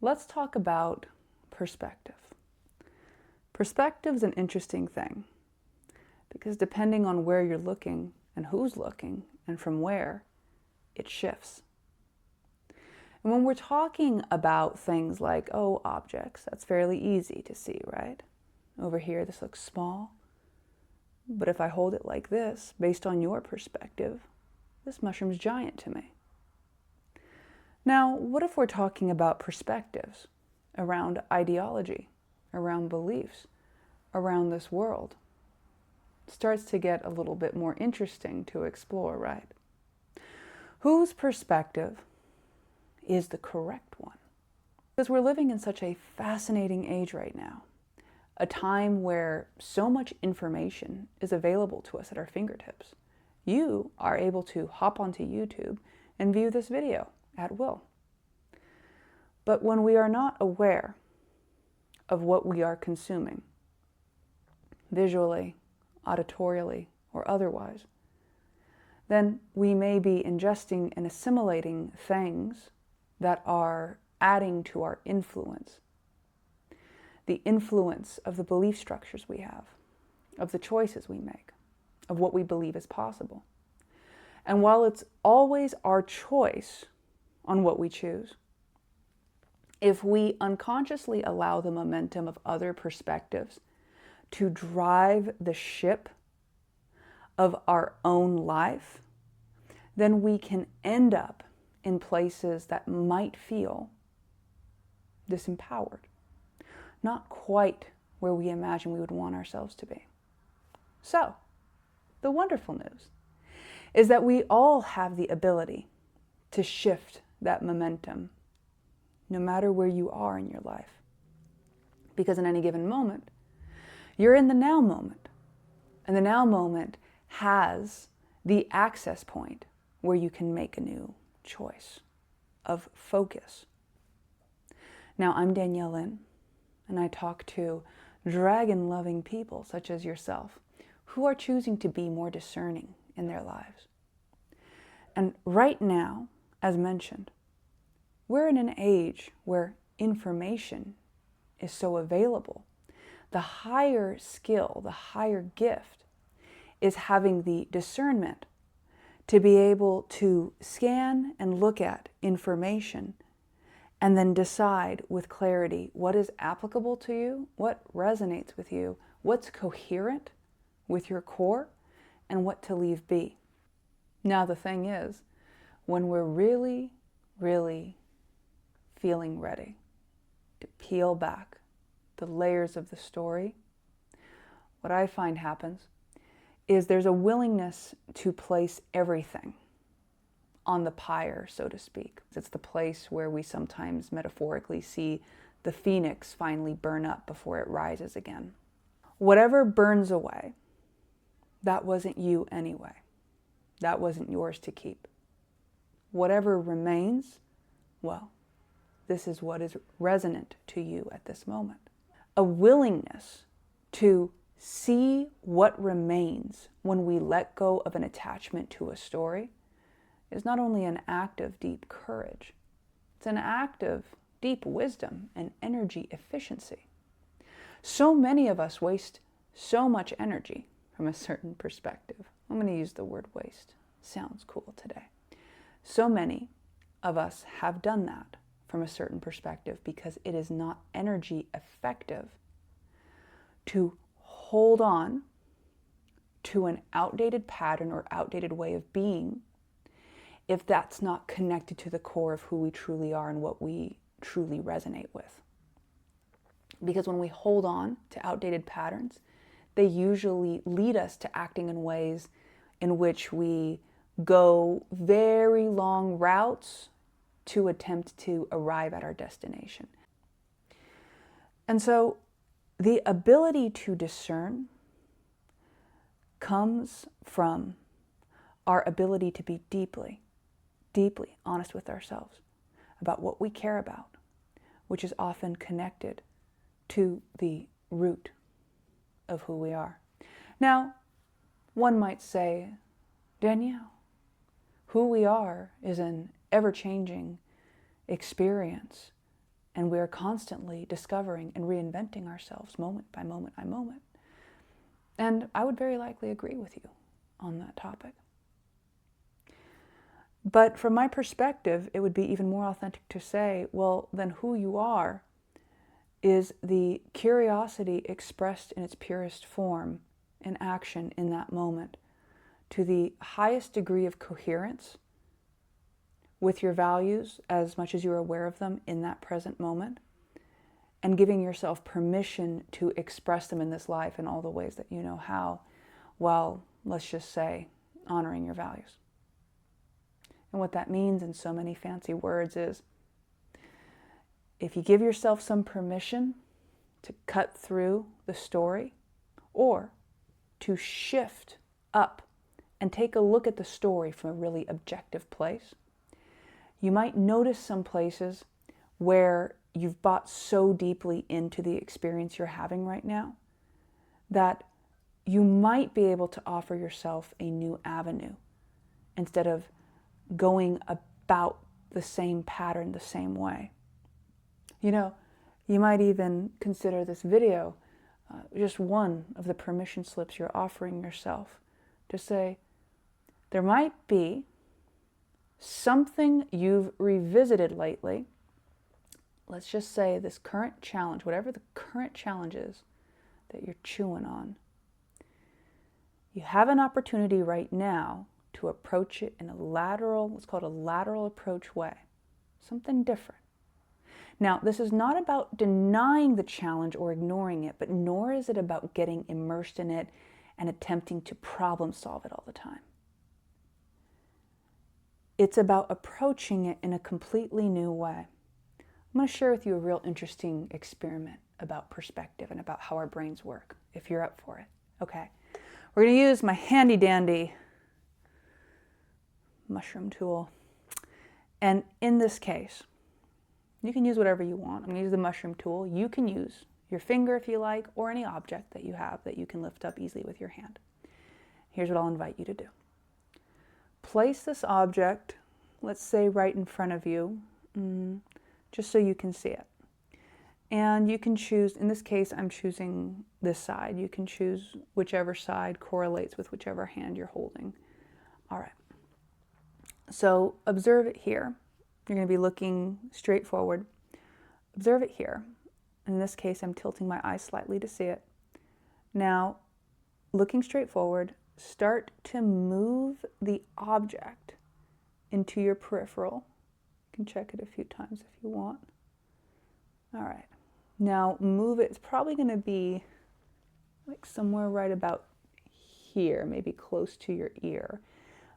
let's talk about perspective. Perspective's an interesting thing because depending on where you're looking and who's looking and from where, it shifts. And when we're talking about things like, objects, that's fairly easy to see, right? Over here, this looks small. But if I hold it like this, based on your perspective, this mushroom's giant to me. Now, what if we're talking about perspectives around ideology, around beliefs, around this world? It starts to get a little bit more interesting to explore, right? Whose perspective is the correct one? Because we're living in such a fascinating age right now, a time where so much information is available to us at our fingertips. You are able to hop onto YouTube and view this video at will. But when we are not aware of what we are consuming, visually, auditorially, or otherwise, then we may be ingesting and assimilating things that are adding to our influence. The influence of the belief structures we have, of the choices we make, of what we believe is possible. And while it's always our choice on what we choose, if we unconsciously allow the momentum of other perspectives to drive the ship of our own life, then we can end up in places that might feel disempowered, not quite where we imagine we would want ourselves to be. So, the wonderful news is that we all have the ability to shift that momentum, no matter where you are in your life. Because in any given moment, you're in the now moment. And the now moment has the access point where you can make a new choice of focus. Now, I'm Danielle Lynn, and I talk to dragon-loving people such as yourself who are choosing to be more discerning in their lives. And right now, as mentioned, we're in an age where information is so available. The higher skill, the higher gift is having the discernment to be able to scan and look at information and then decide with clarity what is applicable to you, what resonates with you, what's coherent with your core, and what to leave be. Now the thing is, when we're really, really feeling ready to peel back the layers of the story, what I find happens is there's a willingness to place everything on the pyre, so to speak. It's the place where we sometimes metaphorically see the phoenix finally burn up before it rises again. Whatever burns away, that wasn't you anyway. That wasn't yours to keep. Whatever remains, well, this is what is resonant to you at this moment. A willingness to see what remains when we let go of an attachment to a story is not only an act of deep courage, it's an act of deep wisdom and energy efficiency. So many of us waste so much energy from a certain perspective. I'm going to use the word waste. Sounds cool today. So many of us have done that from a certain perspective because it is not energy effective to hold on to an outdated pattern or outdated way of being if that's not connected to the core of who we truly are and what we truly resonate with. Because when we hold on to outdated patterns, they usually lead us to acting in ways in which we go very long routes to attempt to arrive at our destination. And so the ability to discern comes from our ability to be deeply, deeply honest with ourselves about what we care about, which is often connected to the root of who we are. Now, one might say, Danielle, who we are is an ever-changing experience And we are constantly discovering and reinventing ourselves moment by moment by moment. And I would very likely agree with you on that topic. But from my perspective, it would be even more authentic to say, well, then who you are is the curiosity expressed in its purest form in action in that moment, to the highest degree of coherence with your values as much as you're aware of them in that present moment, and giving yourself permission to express them in this life in all the ways that you know how, while, let's just say, honoring your values. And what that means in so many fancy words is, if you give yourself some permission to cut through the story, or to shift up and take a look at the story from a really objective place, you might notice some places where you've bought so deeply into the experience you're having right now that you might be able to offer yourself a new avenue instead of going about the same pattern the same way. You know, you might even consider this video just one of the permission slips you're offering yourself to say, there might be something you've revisited lately. Let's just say this current challenge, whatever the current challenge is that you're chewing on. You have an opportunity right now to approach it in a lateral, what's called a lateral approach way, something different. Now, this is not about denying the challenge or ignoring it, but nor is it about getting immersed in it and attempting to problem solve it all the time. It's about approaching it in a completely new way. I'm going to share with you a real interesting experiment about perspective and about how our brains work, if you're up for it. Okay. We're going to use my handy dandy mushroom tool. And in this case, you can use whatever you want. I'm going to use the mushroom tool. You can use your finger if you like, or any object that you have that you can lift up easily with your hand. Here's what I'll invite you to do. Place this object, let's say right in front of you, just so you can see it. And you can choose, in this case, I'm choosing this side. You can choose whichever side correlates with whichever hand you're holding. All right. So observe it here. You're going to be looking straight forward. Observe it here. In this case, I'm tilting my eyes slightly to see it. Now, looking straight forward, start to move the object into your peripheral. You can check it a few times if you want. All right. Now, move it. It's probably going to be like somewhere right about here, maybe close to your ear.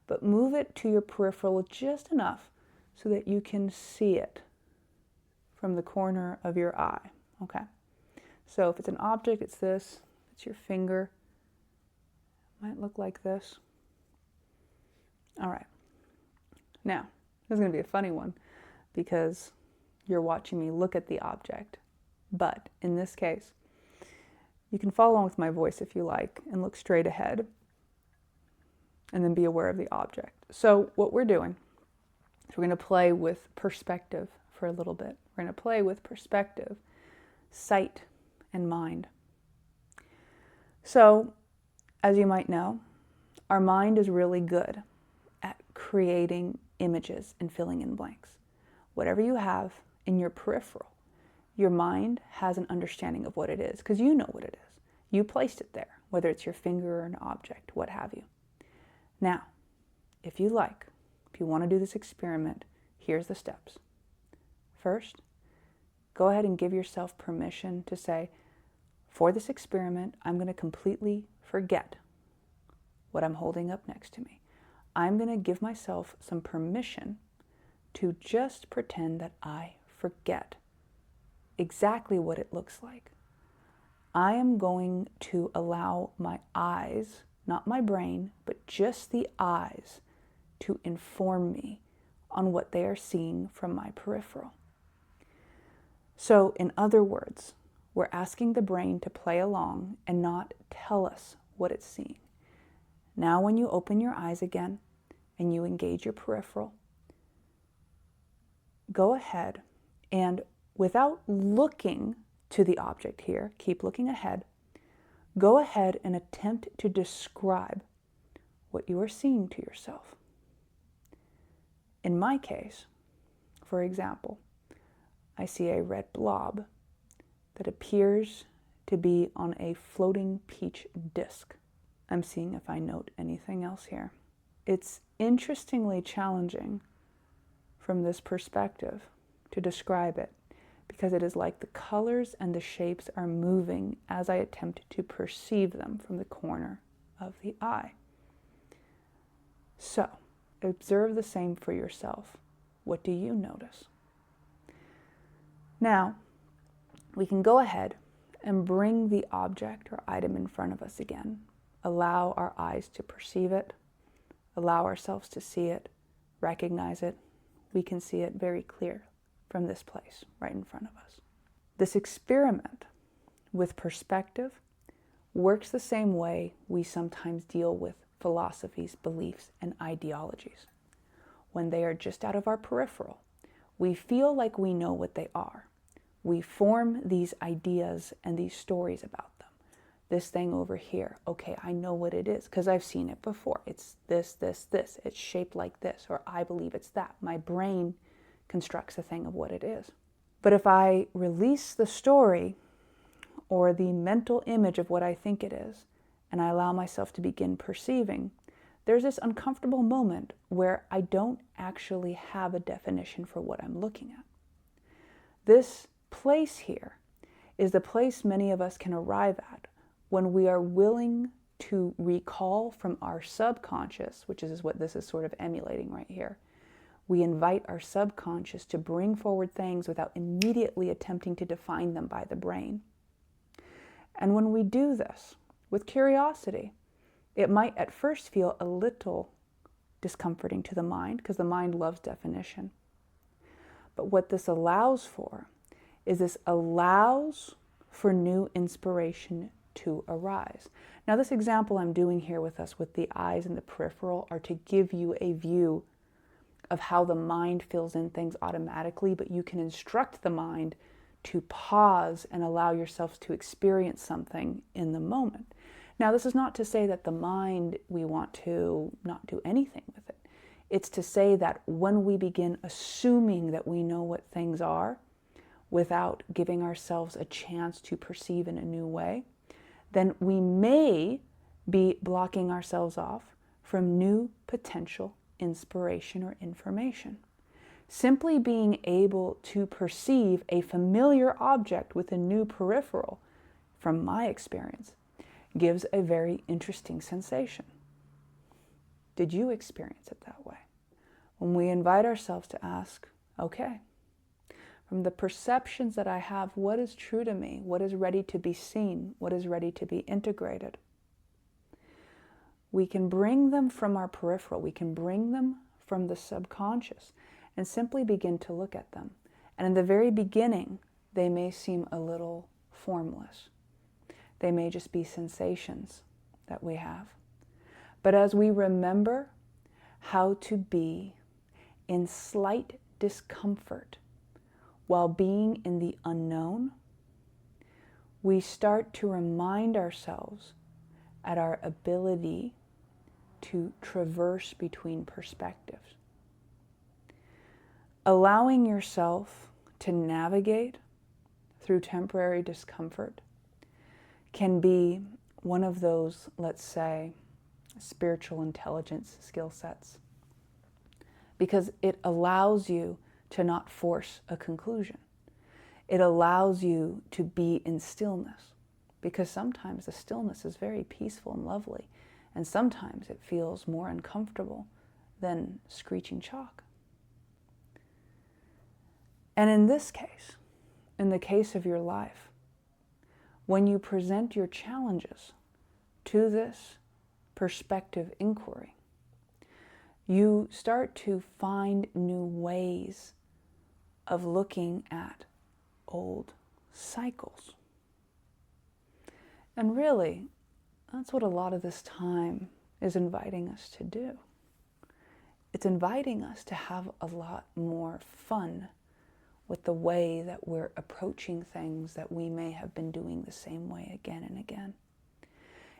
But move it to your peripheral just enough so that you can see it from the corner of your eye, okay? So if it's an object, it's this. If it's your finger, it might look like this. All right. Now, this is going to be a funny one because you're watching me look at the object. But in this case, you can follow along with my voice if you like and look straight ahead and then be aware of the object. So what we're doing, we're going to play with perspective for a little bit. We're going to play with perspective, sight, and mind. So, as you might know, our mind is really good at creating images and filling in blanks. Whatever you have in your peripheral, your mind has an understanding of what it is, because you know what it is. You placed it there, whether it's your finger or an object, what have you. Now, if you like, if you want to do this experiment, here's the steps. First, go ahead and give yourself permission to say, for this experiment, I'm going to completely forget what I'm holding up next to me. I'm going to give myself some permission to just pretend that I forget exactly what it looks like. I am going to allow my eyes, not my brain, but just the eyes, to inform me on what they are seeing from my peripheral. So, in other words, we're asking the brain to play along and not tell us what it's seeing. Now, when you open your eyes again and you engage your peripheral, go ahead and without looking to the object here, keep looking ahead, go ahead and attempt to describe what you are seeing to yourself. In my case, for example, I see a red blob that appears to be on a floating peach disc. I'm seeing if I note anything else here. It's interestingly challenging from this perspective to describe it, because it is like the colors and the shapes are moving as I attempt to perceive them from the corner of the eye. So, observe the same for yourself. What do you notice? Now, we can go ahead and bring the object or item in front of us again. Allow our eyes to perceive it, allow ourselves to see it, recognize it. We can see it very clear from this place right in front of us. This experiment with perspective works the same way we sometimes deal with philosophies, beliefs, and ideologies. When they are just out of our peripheral, we feel like we know what they are. We form these ideas and these stories about them. This thing over here, okay, I know what it is because I've seen it before. It's this, this, this. It's shaped like this, or I believe it's that. My brain constructs a thing of what it is. But if I release the story or the mental image of what I think it is, and I allow myself to begin perceiving, there's this uncomfortable moment where I don't actually have a definition for what I'm looking at. This place here is the place many of us can arrive at when we are willing to recall from our subconscious, which is what this is sort of emulating right here. We invite our subconscious to bring forward things without immediately attempting to define them by the brain. And when we do this with curiosity, it might at first feel a little discomforting to the mind because the mind loves definition. But what this allows for is this allows for new inspiration to arise. Now, this example I'm doing here with us with the eyes and the peripheral are to give you a view of how the mind fills in things automatically, but you can instruct the mind to pause and allow yourself to experience something in the moment. Now, this is not to say that the mind, we want to not do anything with it. It's to say that when we begin assuming that we know what things are without giving ourselves a chance to perceive in a new way, then we may be blocking ourselves off from new potential inspiration or information. Simply being able to perceive a familiar object with a new peripheral, from my experience, gives a very interesting sensation. Did you experience it that way? When we invite ourselves to ask, okay, from the perceptions that I have, what is true to me? What is ready to be seen? What is ready to be integrated? We can bring them from our peripheral. We can bring them from the subconscious and simply begin to look at them. And in the very beginning, they may seem a little formless. They may just be sensations that we have. But as we remember how to be in slight discomfort while being in the unknown, we start to remind ourselves at our ability to traverse between perspectives. Allowing yourself to navigate through temporary discomfort can be one of those, let's say, spiritual intelligence skill sets, because it allows you to not force a conclusion. It allows you to be in stillness, because sometimes the stillness is very peaceful and lovely, and sometimes it feels more uncomfortable than screeching chalk. And in this case, in the case of your life, when you present your challenges to this perspective inquiry, you start to find new ways of looking at old cycles. And really, that's what a lot of this time is inviting us to do. It's inviting us to have a lot more fun with the way that we're approaching things that we may have been doing the same way again and again.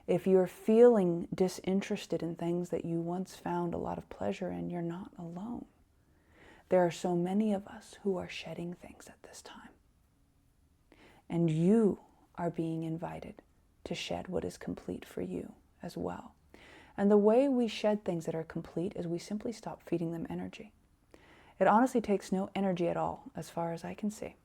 If you're feeling disinterested in things that you once found a lot of pleasure in, you're not alone. There are so many of us who are shedding things at this time. And you are being invited to shed what is complete for you as well. And the way we shed things that are complete is we simply stop feeding them energy. It honestly takes no energy at all, as far as I can see,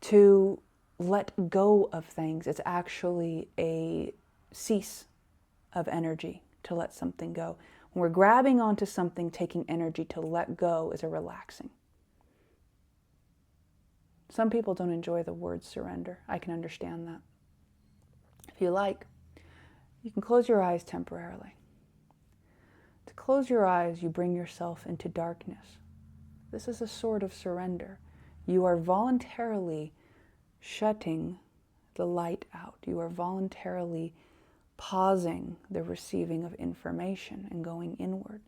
to let go of things. It's actually a cease of energy to let something go. When we're grabbing onto something, taking energy to let go is a relaxing. Some people don't enjoy the word surrender. I can understand that. If you like, you can close your eyes temporarily. To close your eyes, you bring yourself into darkness. This is a sort of surrender. You are voluntarily shutting the light out. You are voluntarily pausing the receiving of information and going inward.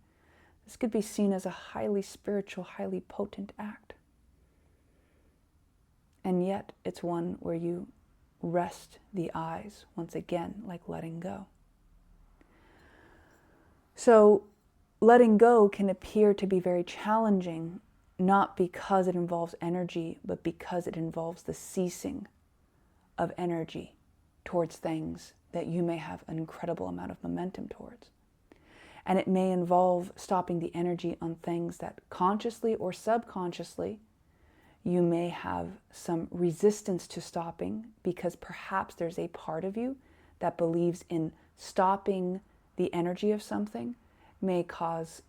This could be seen as a highly spiritual, highly potent act. And yet, it's one where you rest the eyes, once again, like letting go. So, letting go can appear to be very challenging, not because it involves energy, but because it involves the ceasing of energy towards things that you may have an incredible amount of momentum towards. And it may involve stopping the energy on things that consciously or subconsciously you may have some resistance to stopping, because perhaps there's a part of you that believes in stopping the energy of something may cause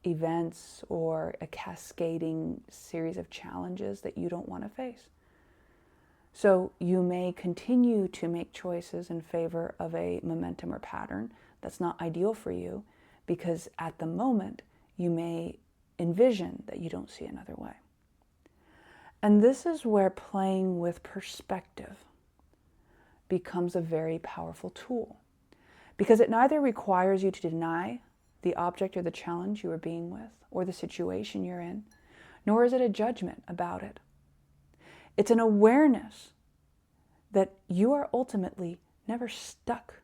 events or a cascading series of challenges that you don't want to face. So you may continue to make choices in favor of a momentum or pattern that's not ideal for you, because at the moment you may envision that you don't see another way. And this is where playing with perspective becomes a very powerful tool, because it neither requires you to deny the object or the challenge you are being with or the situation you're in, nor is it a judgment about it. It's an awareness that you are ultimately never stuck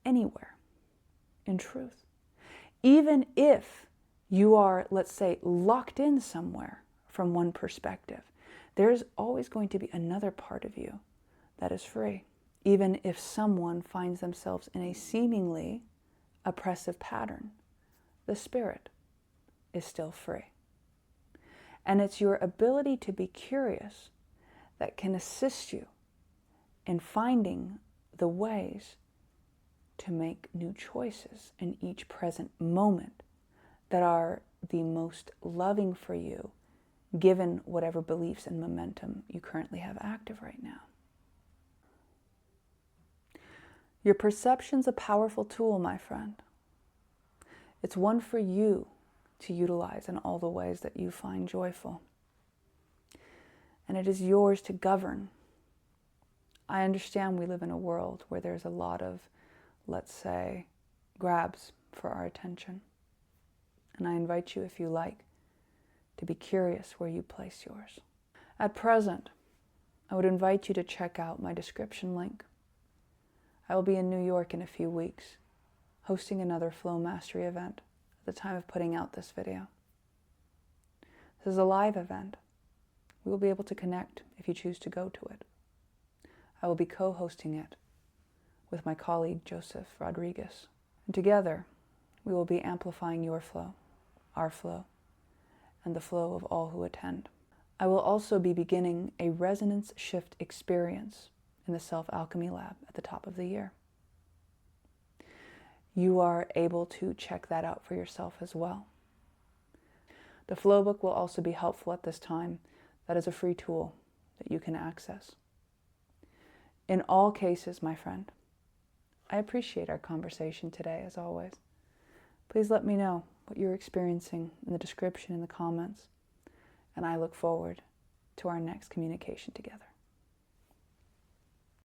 anywhere in truth. Even if you are, let's say, locked in somewhere from one perspective, there's always going to be another part of you that is free. Even if someone finds themselves in a seemingly oppressive pattern, the spirit is still free. And it's your ability to be curious that can assist you in finding the ways to make new choices in each present moment that are the most loving for you, given whatever beliefs and momentum you currently have active right now. Your perception's a powerful tool, my friend. It's one for you to utilize in all the ways that you find joyful. And it is yours to govern. I understand we live in a world where there's a lot of, let's say, grabs for our attention. And I invite you, if you like, to be curious where you place yours. At present, I would invite you to check out my description link. I will be in New York in a few weeks, hosting another Flow Mastery event at the time of putting out this video. This is a live event. We will be able to connect if you choose to go to it. I will be co-hosting it with my colleague Joseph Rodriguez. And together, we will be amplifying your flow, our flow, and the flow of all who attend. I will also be beginning a resonance shift experience in the Self-Alchemy Lab at the top of the year. You are able to check that out for yourself as well. The Flow Book will also be helpful at this time. That is a free tool that you can access. In all cases, my friend, I appreciate our conversation today, as always. Please let me know what you're experiencing in the description, in the comments, and I look forward to our next communication together.